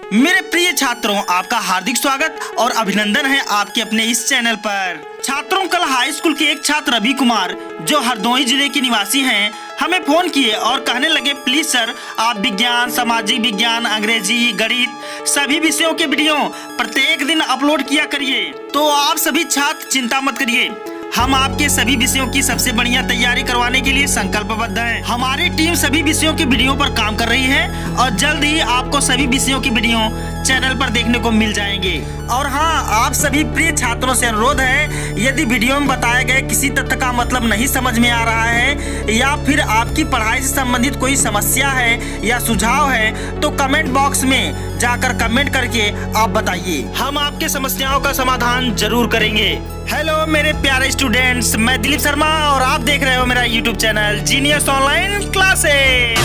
मेरे प्रिय छात्रों, आपका हार्दिक स्वागत और अभिनंदन है आपके अपने इस चैनल पर। छात्रों, कल हाई स्कूल के एक छात्र रवि कुमार जो हरदोई जिले के निवासी हैं, हमें फोन किए और कहने लगे, प्लीज सर आप विज्ञान, सामाजिक विज्ञान, अंग्रेजी, गणित सभी विषयों के वीडियो प्रत्येक दिन अपलोड किया करिए। तो आप सभी छात्र चिंता मत करिए, हम आपके सभी विषयों की सबसे बढ़िया तैयारी करवाने के लिए संकल्पबद्ध हैं। हमारी टीम सभी विषयों की वीडियो पर काम कर रही है और जल्द ही आपको सभी विषयों की वीडियो चैनल पर देखने को मिल जाएंगे। और हाँ, आप सभी प्रिय छात्रों से अनुरोध है, यदि वीडियो में बताए गए किसी तथ्य का मतलब नहीं समझ में आ रहा है या फिर आपकी पढ़ाई से संबंधित कोई समस्या है या सुझाव है, तो कमेंट बॉक्स में जाकर कमेंट करके आप बताइए, हम आपके समस्याओं का समाधान जरूर करेंगे। हेलो मेरे प्यारे स्टूडेंट्स, मैं दिलीप शर्मा और आप देख रहे हो मेरा YouTube channel genius online classes.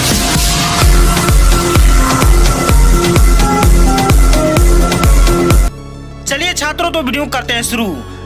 चलिए छात्रों, तो वीडियो करते हैं शुरू।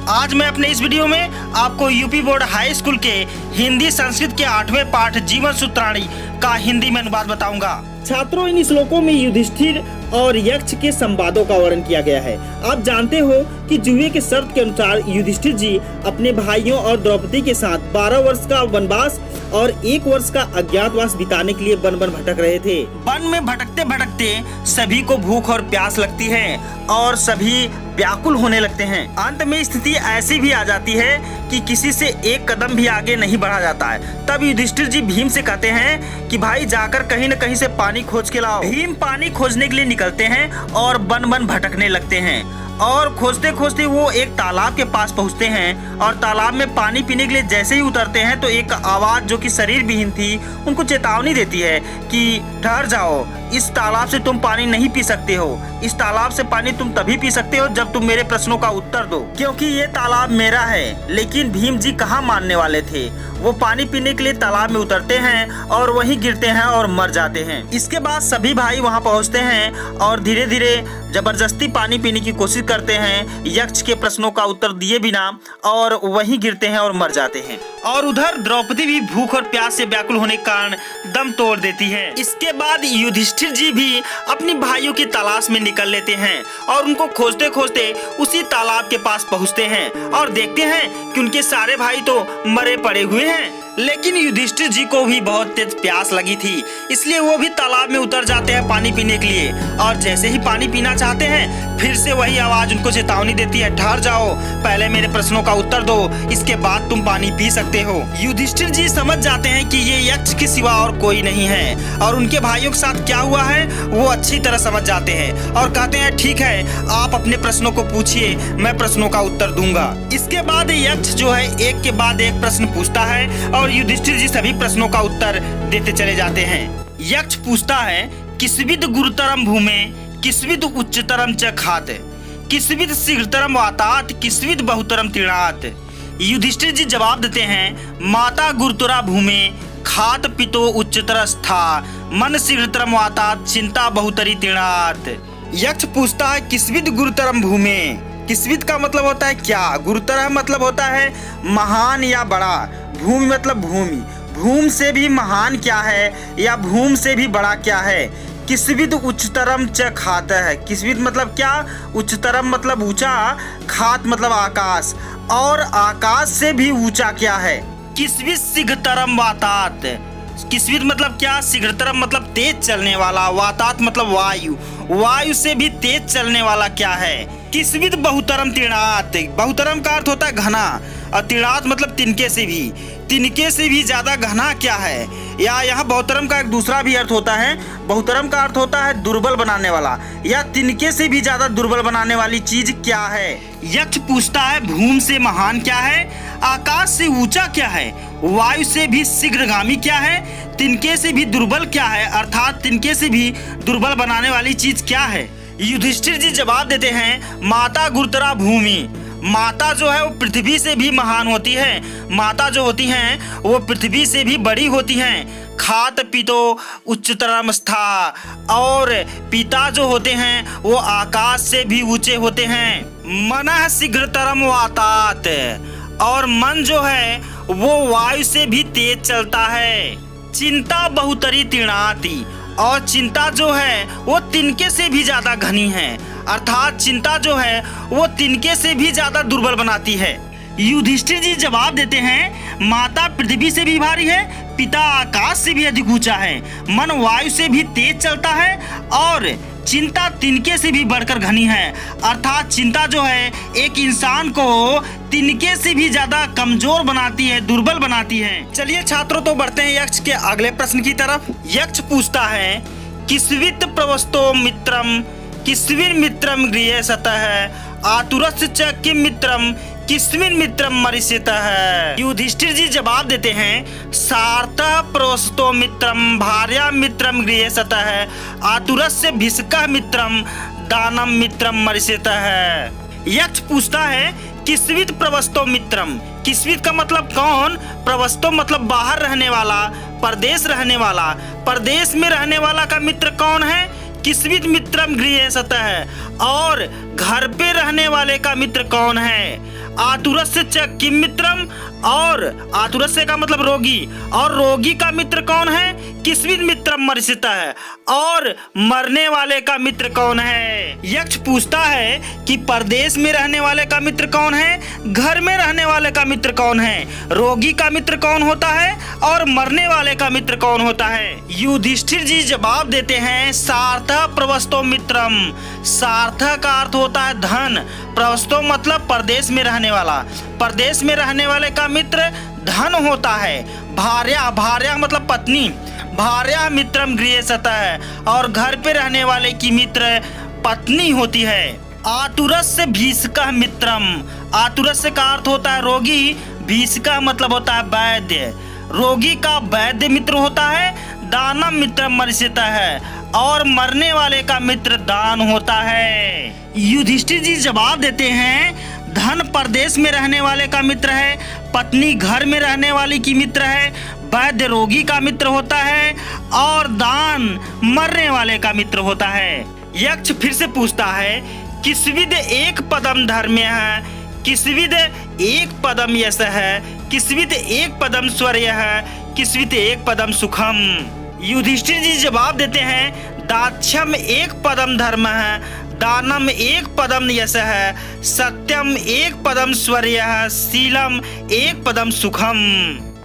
आज मैं अपने इस वीडियो में आपको यूपी बोर्ड हाई स्कूल के हिंदी संस्कृत के 8वें पाठ जीवन सूत्राणी का हिंदी में अनुवाद बताऊंगा। छात्रों, इन श्लोकों में युधिष्ठिर और यक्ष के संवादों का वर्णन किया गया है। आप जानते हो कि जुए के शर्त के अनुसार युधिष्ठिर जी अपने भाइयों और द्रौपदी के साथ 12 वर्ष का वनवास और 1 वर्ष का अज्ञातवास बिताने के लिए वन वन भटक रहे थे। वन में भटकते भटकते सभी को भूख और प्यास लगती है और सभी व्याकुल होने लगते हैं। अंत में स्थिति ऐसी भी आ जाती है कि किसी से एक कदम भी आगे नहीं बढ़ा जाता है। तब युधिष्ठिर जी भीम से कहते हैं कि भाई जाकर कहीं न कहीं से पानी खोज के लाओ। भीम पानी खोजने के लिए निकलते हैं और वन वन भटकने लगते हैं और खोजते खोजते वो एक तालाब के पास पहुंचते हैं और तालाब में पानी पीने के लिए जैसे ही उतरते हैं तो एक आवाज जो कि शरीर विहीन थी उनको चेतावनी देती है कि ठहर जाओ, इस तालाब से तुम पानी नहीं पी सकते हो। इस तालाब से पानी तुम तभी पी सकते हो जब तुम मेरे प्रश्नों का उत्तर दो, क्योंकि ये तालाब मेरा है। लेकिन भीम जी कहाँ मानने वाले थे। वो पानी पीने के लिए तालाब में उतरते हैं और वहीं गिरते हैं और मर जाते हैं। इसके बाद सभी भाई वहाँ पहुँचते हैं और धीरे धीरे जबरदस्ती पानी पीने की कोशिश करते हैं यक्ष के प्रश्नों का उत्तर दिए बिना, और वहीं गिरते हैं और मर जाते हैं। और उधर द्रौपदी भी भूख और प्यास से व्याकुल होने के कारण दम तोड़ देती है। इसके बाद युधिष्ठिर जी भी अपनी भाइयों की तलाश में निकल लेते हैं और उनको खोजते खोजते उसी तालाब के पास पहुंचते हैं और देखते हैं कि उनके सारे भाई तो मरे पड़े हुए हैं। लेकिन युधिष्ठिर जी को भी बहुत तेज प्यास लगी थी, इसलिए वो भी तालाब में उतर जाते हैं पानी पीने के लिए। और जैसे ही पानी पीना चाहते हैं, फिर से वही आवाज उनको चेतावनी देती है, ठहर जाओ, पहले मेरे प्रश्नों का उत्तर दो, इसके बाद तुम पानी पी सकते हो। युधिष्ठिर जी समझ जाते हैं कि ये यक्ष के सिवा और कोई नहीं है और उनके भाइयों के साथ क्या हुआ है वो अच्छी तरह समझ जाते हैं और कहते हैं, ठीक है, आप अपने प्रश्नों को पूछिए, मैं प्रश्नों का उत्तर दूंगा। इसके बाद यक्ष जो है एक के बाद एक प्रश्न पूछता है और युधिष्ठिर जी सभी प्रश्नों का उत्तर देते चले जाते हैं। यक्ष पूछता है, किस्विद गुरुतरम भूमे किस्विद उच्चतरम च खात किस्विद शीघ्रतरम वातात किस्विद बहुतरम तीर्णात। युधिष्ठिर जी जवाब देते हैं, माता गुरुतरा भूमे खात पितो उच्चतर स्था मन शीघ्रतरम वातात चिंता बहुतरी तीर्णात। यक्ष पूछता है, किस्विद गुरुतरम भूमे, किस्विद का मतलब होता है क्या, गुरुतर मतलब होता है महान या बड़ा, भूमि मतलब भूमि, भूमि से भी महान क्या है या भूमि से भी बड़ा क्या है। किस्विद उच्चतरम च खात है, किस्विद मतलब क्या, उच्चतरम मतलब ऊंचा, खात मतलब आकाश, और आकाश से भी ऊंचा क्या है। किस्विद शीघ्रतरम वातात, किस्विद मतलब क्या, शीघ्रतरम मतलब तेज चलने वाला, वातात मतलब वायु, वायु से भी तेज चलने वाला क्या है। किस्विद बहुतरम तीर्णात, बहुतरम का अर्थ होता है घना और तीर्णात मतलब तिनके से भी ज्यादा घना क्या है। या यहाँ बहुतरम का एक दूसरा भी अर्थ होता है, बहुतरम का अर्थ होता है दुर्बल बनाने वाला या तिनके से भी ज्यादा दुर्बल बनाने वाली चीज क्या है। यक्ष पूछता है, भूमि से महान क्या है, आकाश से ऊंचा क्या है, वायु से भी शीघ्रगामी क्या है, तिनके से भी दुर्बल क्या है, अर्थात तिनके से भी दुर्बल बनाने वाली चीज क्या है। युधिष्ठिर जी जवाब देते हैं, माता गुरुतरा भूमि, माता जो है वो पृथ्वी से भी महान होती है, माता जो होती हैं वो पृथ्वी से भी बड़ी होती हैं। खात पितो उच्चतरम स्था, और पिता जो होते हैं वो आकाश से भी ऊंचे होते हैं। मनः शीघ्रतरम वातात, और मन जो है वो वायु से भी तेज चलता है। चिंता बहुतरी तीर्णाति, और चिंता जो है वो तिनके से भी ज्यादा घनी है, अर्थात चिंता जो है वो तिनके से भी ज्यादा दुर्बल बनाती है। युधिष्ठिर जी जवाब देते हैं, माता पृथ्वी से भी भारी है, पिता आकाश से भी अधिक ऊंचा है, मन वायु से भी तेज चलता है और चिंता तिनके से भी बढ़कर घनी है। अर्थात चिंता जो है एक इंसान को तिनके से भी ज्यादा कमजोर बनाती है, दुर्बल बनाती है। चलिए छात्रों, तो बढ़ते हैं यक्ष के अगले प्रश्न की तरफ। यक्ष पूछता है, किस्वित प्रवस्तो मित्रम किस्मिन् मित्रम गृहे सतः आतुरस्य च किम मित्रम किस्मिन् मित्रम मरिष्यतः। युधिष्ठिर जी जवाब देते हैं, सार्थः प्रवस्तो मित्रम भार्या मित्रम गृहे सतः आतुरस्य भिषकः मित्रम दानम मित्रम मरिष्यतः। यक्ष पूछता है, किस्वित प्रवस्तो मित्रम, किस्वित का मतलब कौन, प्रवस्तो मतलब बाहर रहने वाला, परदेश रहने वाला, परदेश में रहने वाला का मित्र कौन है, किस्वित मित्रम गृहे सतः, और घर पे रहने वाले का मित्र कौन है, आतुरस्य च किम मित्रम, और आतुरस्य का मतलब रोगी, और रोगी का मित्र कौन है, किस्वित मित्रम मरिष्यतः, और मरने वाले का मित्र कौन है। यक्ष पूछता है कि परदेश में रहने वाले का मित्र कौन है, घर में रहने वाले का मित्र कौन है, रोगी का मित्र कौन होता है और मरने वाले का मित्र कौन होता है। युधिष्ठिर जी जवाब देते हैं, सार्थः प्रवस्तो मित्रम, सार्थः का अर्थ होता है धन, प्रवस्तो मतलब परदेश में रहने वाला, परदेश में रहने वाले का मित्र धन होता है। भार्या, भार्या मतलब पत्नी, भार्या मित्रम गृहे सतः, और घर पे रहने वाले की मित्र पत्नी होती है। आतुरस्य भीषकः मित्रम, आतुरस्य का अर्थ होता है रोगी, भीषकः मतलब होता है वैद्य, रोगी का वैद्य मित्र होता है। दानम मित्रम मरिष्यतः, और मरने वाले का मित्र दान होता है। युधिष्ठिर जी जवाब देते हैं, धन परदेश में रहने वाले का मित्र है, पत्नी घर में रहने वाली की मित्र है, वैद्य रोगी का मित्र होता है, और दान मरने वाले का मित्र होता है। यक्ष फिर से पूछता है, किस्विद एक पदम धर्म्य है, किस्विद एक पदम यश है, किस्विद एक पदम स्वर्य है, किस्विद एक पदम सुखम। युधिष्ठिर जी जवाब देते हैं, दाक्ष्यम एक पदम धर्म है, दानम एक पदम यश है, सत्यम एक पदम स्वर्य है, शीलम एक पदम सुखम।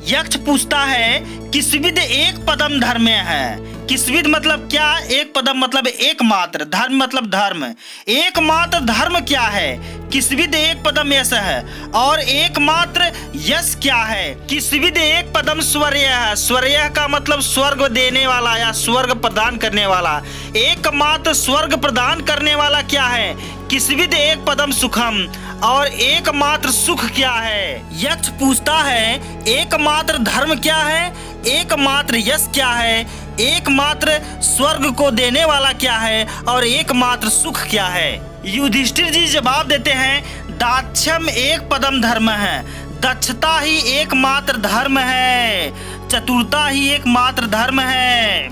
यक्ष पूछता है, किस्विद एक पदम धर्म है, किस्विद मतलब क्या, एक पदम मतलब एकमात्र, धर्म मतलब धर्म, एकमात्र धर्म क्या है, किस्विद एक पदम यश है, और एकमात्र यश क्या है, किस्विद एक पदम स्वर्य है, स्वर्य का मतलब स्वर्ग देने वाला या स्वर्ग प्रदान करने वाला, एकमात्र स्वर्ग प्रदान करने वाला क्या है, किस्विद एक पदम सुखम, और एकमात्र सुख क्या है। यक्ष पूछता है, एकमात्र धर्म क्या है, एकमात्र यश क्या है, एकमात्र स्वर्ग को देने वाला क्या है, और एकमात्र सुख क्या है। युधिष्ठिर जी जवाब देते हैं, दाक्ष्यम एक पदम धर्म है, दक्षता ही एकमात्र धर्म है, चतुरता ही एकमात्र धर्म है,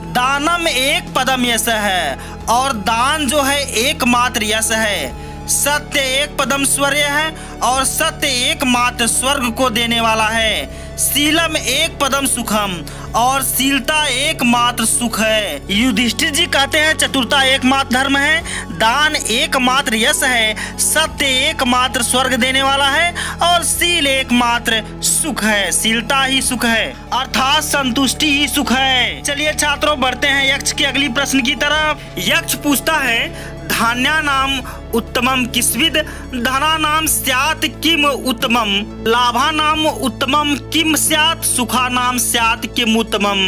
दानम एक पदम यश है, और दान जो है एकमात्र यश है, सत्य एक पदम स्वर्य है, और सत्य एकमात्र स्वर्ग को देने वाला है, शीलम एक पदम सुखम, और शीलता एकमात्र सुख है। युधिष्ठिर जी कहते हैं, चतुरता एकमात्र धर्म है, दान एकमात्र यश है, सत्य एकमात्र स्वर्ग देने वाला है, और शील एकमात्र सुख है, शीलता ही सुख है, अर्थात संतुष्टि ही सुख है। चलिए छात्रों, बढ़ते हैं यक्ष के अगली प्रश्न की तरफ। यक्ष पूछता है, धान्यानाम उत्तमम किस्विद धनानाम स्यात् किम उत्तमम लाभानाम उत्तमम किम स्यात् सुखानाम स्यात् किम उत्तमम।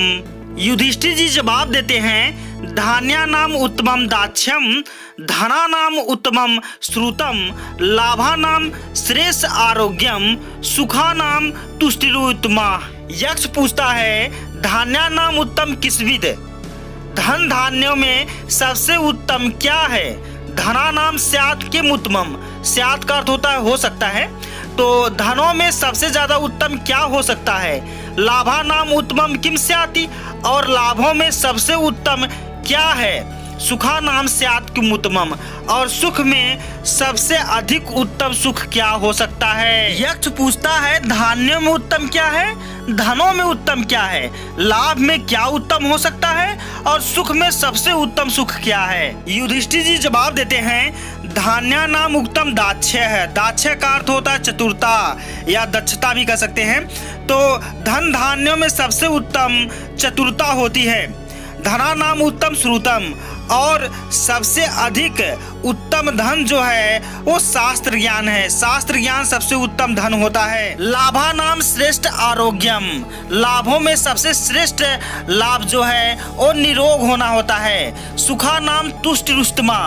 युधिष्ठिर जी जवाब देते हैं, धान्यानाम उत्तमम दाक्ष्यम, धनानाम उत्तमम श्रुतम, लाभानाम श्रेष्ठ आरोग्यम, सुखानाम तुष्टिरुत्तमा। यक्ष पूछता है, धान्यानाम उत्तम किस्विद, धन धान्यों में सबसे उत्तम क्या है, धनानाम स्यात् किम उत्तमम, स्यात् का अर्थ होता है हो सकता है, तो धनों में सबसे ज्यादा उत्तम क्या हो सकता है, लाभानाम उत्तमम किम स्याति, और लाभों में सबसे उत्तम क्या है, सुखा नाम स्यात् किम उत्तमम, और सुख में सबसे अधिक उत्तम सुख क्या हो सकता है। यक्ष पूछता है, धान्यों में उत्तम क्या है, धनों में उत्तम क्या है, लाभ में क्या उत्तम हो सकता है और सुख में सबसे उत्तम सुख क्या है। युधिष्ठिर जी जवाब देते हैं, धान्या नाम उत्तम दाक्ष्य है। दाक्ष्य का अर्थ होता है चतुरता या दक्षता भी कह सकते हैं। तो धन धान्यों में सबसे उत्तम चतुरता होती है। धना नाम उत्तम श्रुतम, और सबसे अधिक उत्तम धन जो है वो शास्त्र ज्ञान है। शास्त्र ज्ञान सबसे उत्तम धन होता है। लाभा नाम श्रेष्ठ आरोग्यम, लाभों में सबसे श्रेष्ठ लाभ जो है वो निरोग होना होता है। सुखा नाम तुष्टि रुष्टमा,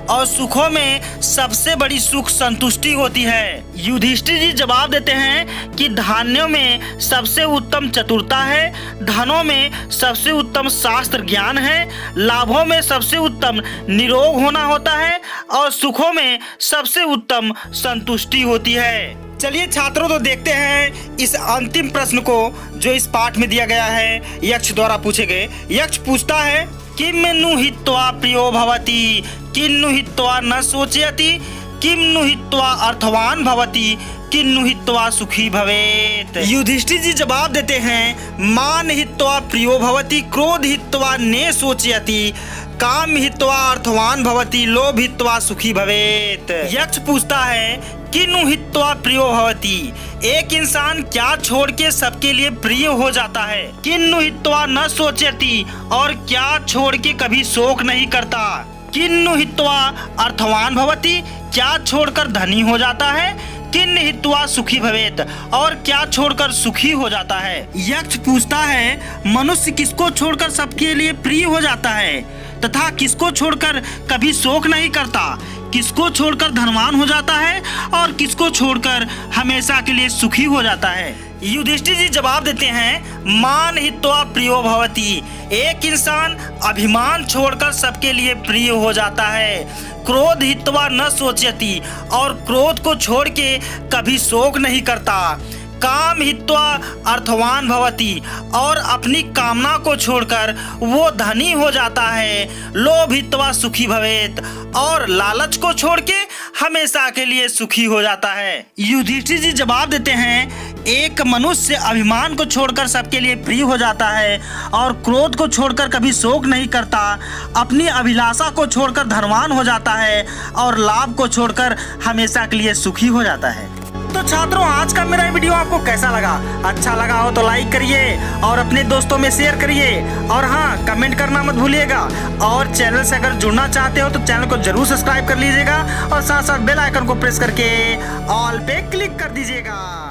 और सुखों में सबसे बड़ी सुख संतुष्टि होती है। युधिष्ठिर जी जवाब देते हैं कि धान्यों में सबसे उत्तम चतुरता है, धनों में सबसे उत्तम शास्त्र ज्ञान है, लाभों में सबसे उत्तम निरोग होना होता है और सुखों में सबसे उत्तम संतुष्टि होती है। चलिए छात्रों, तो देखते हैं इस अंतिम प्रश्न को जो इस पाठ में दिया गया है, यक्ष द्वारा पूछे गए। यक्ष पूछता है, किम नु हित्वा प्रियो भवति, किन्नु हित्वा न सोचयति, किम नु हित्वा अर्थवान भवति, किन्नु हित्वा सुखी भवेत। युधिष्ठिर जी जवाब देते हैं, मान हित्वा प्रियो भवति, क्रोध हित्वा ने सोचयति, काम हित्वा अर्थवान भवति, लोभ हित्वा सुखी भवेत। यक्ष पूछता है, किन्नु हित्वा प्रियो भवति, एक इंसान क्या छोड़ के सबके लिए प्रिय हो जाता है। किन्नु हित्वा न सोचयति, और क्या छोड़ के कभी शोक नहीं करता। किन्नु हित्वा अर्थवान भवति, क्या छोड़कर धनी हो जाता है। किन्न हित्वा सुखी भवेत, और क्या छोड़कर सुखी हो जाता है। यक्ष पूछता है, मनुष्य किसको छोड़कर सबके लिए प्रिय हो जाता है तथा किसको छोड़कर कभी शोक नहीं करता, किसको छोड़कर धनवान हो जाता है और किसको छोड़कर हमेशा के लिए सुखी हो जाता है। युधिष्ठिर जी जवाब देते हैं, मान हित्वा प्रियो भवति, एक इंसान अभिमान छोड़कर सबके लिए प्रिय हो जाता है। क्रोध हित्वा न सोचयति, और क्रोध को छोड़ के कभी शोक नहीं करता। काम हित्वा अर्थवान भवति, और अपनी कामना को छोड़कर वो धनी हो जाता है। लोभ हित्वा सुखी भवेत, और लालच को छोड़ के हमेशा के लिए सुखी हो जाता है। युधिष्ठिर जी जवाब देते हैं, एक मनुष्य अभिमान को छोड़कर सबके लिए प्रिय हो जाता है और क्रोध को छोड़कर कभी शोक नहीं करता, अपनी अभिलाषा को छोड़कर धनवान हो जाता है और लाभ को छोड़कर हमेशा के लिए सुखी हो जाता है। तो छात्रों, आज का मेरा वीडियो आपको कैसा लगा? अच्छा लगा हो तो लाइक करिए और अपने दोस्तों में शेयर करिए, और हाँ, कमेंट करना मत भूलिएगा। और चैनल से अगर जुड़ना चाहते हो तो चैनल को जरूर सब्सक्राइब कर लीजिएगा और साथ साथ बेल आइकन को प्रेस करके ऑल पे क्लिक कर दीजिएगा।